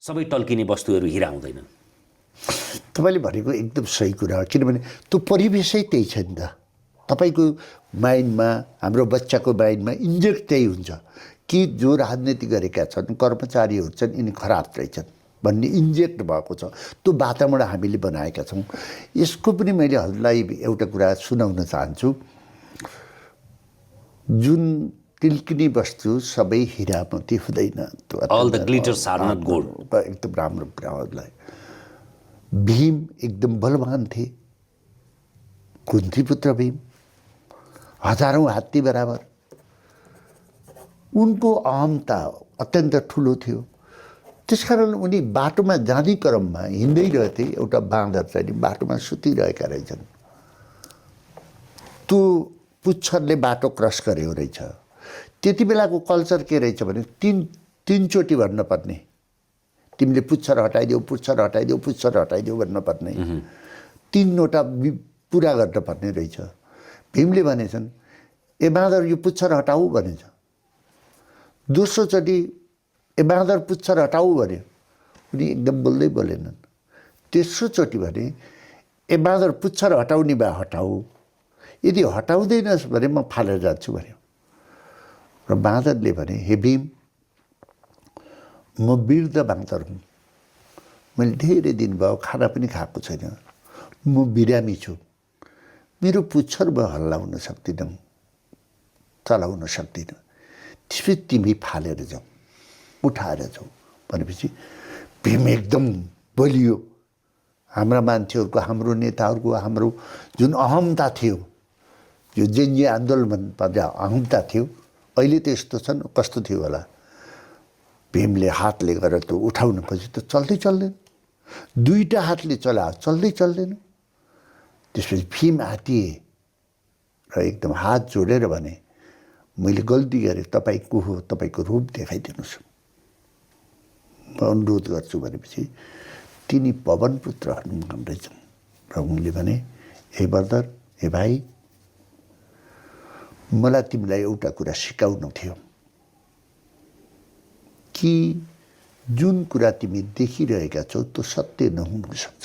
सबै टल्किने वस्तुहरू हिरा हुँदैनन्। तपाईँले भनेको एकदम सही कुरा हो, किनभने त्यो परिवेशै त्यही छ नि त। तपाईँको माइन्डमा, हाम्रो बच्चाको माइन्डमा इन्जेक्ट त्यही हुन्छ कि जो राजनीति गरेका छन्, कर्मचारीहरू छन्, यिनी खराब रहेछन् भन्ने इन्जेक्ट भएको छ। त्यो वातावरण हामीले बनाएका छौँ। यसको पनि मैले हजुरलाई एउटा कुरा सुनाउन चाहन्छु। जुन तिल्किने वस्तु सबै हिरा मोती हुँदैन। All the glitters are not gold. एकदम राम्रो कुरा हो हजुरलाई। भीम एकदम बलवान थिए, कुन्ती पुत्र भीम, हजारौं हात्ती बराबर। उनको अहमता अत्यन्त ठुलो थियो। त्यसकारण उनी बाटोमा जाँदै क्रममा हिँड्दै रहेथे, एउटा बाँदर चाहिँ बाटोमा सुतिरहेका रहेछन्। त्यो पुच्छरले बाटो क्रस गर्यो रहेछ। त्यति बेलाको कल्चर के रहेछ भने तीनचोटि भन्न पर्ने, तिमीले पुच्छर हटाइदेऊ, पुच्छर हटाइदेऊ, पुच्छर हटाइदेऊ भन्न पर्ने, तीनवटा पुरा गर्न पर्ने रहेछ। भीमले भनेछन् ए बाँदर यो पुच्छर हटाऊ भनेछ। दोस्रोचोटि ए बाँदर पुच्छर हटाऊ भन्यो, उनी एकदम बोल्दै बोलेनन्। तेस्रोचोटि भने ए बाँदर पुच्छर हटाउने भए हटाऊ, यदि हटाउँदैनस् भने म फालेर जान्छु भन्यो। र बाँदरले भने हे भीम, म वृद्ध बाँदर हुँ, मैले धेरै दिन भयो खाना पनि खाएको छैन, म बिरामी छु, मेरो पुच्छर म हल्लाउन सक्दिनँ, चलाउन सक्दिनँ, त्यसपछि तिमी फालेर जाऊ, उठाएर जाऊ भनेपछि भीम एकदम बलियो। हाम्रा मान्छेहरूको, हाम्रो नेताहरूको, हाम्रो जुन अहमता थियो, यो जेन्जी आन्दोलन पर्दा अहमता थियो, अहिले त यस्तो छन्, कस्तो थियो होला। भीमले हातले गरेर त्यो उठाउन खोज्यो, त चल्दै चल्दैन। दुईटा हातले चला, चल्दै चल्दैन। त्यसपछि भीम आतिए र एकदम हात जोडेर भने मैले गल्ती गरेँ, तपाईँ को हो, तपाईँको रूप देखाइदिनुहोस्, म अनुरोध गर्छु भनेपछि तिनी पवन पुत्र हनुमान रहेछन्। र उनले भने हे बर्दर, हे भाइ, मलाई तिमीलाई एउटा कुरा सिकाउनु थियो कि जुन कुरा तिमी देखिरहेका छौ त्यो सत्य नहुन सक्छ।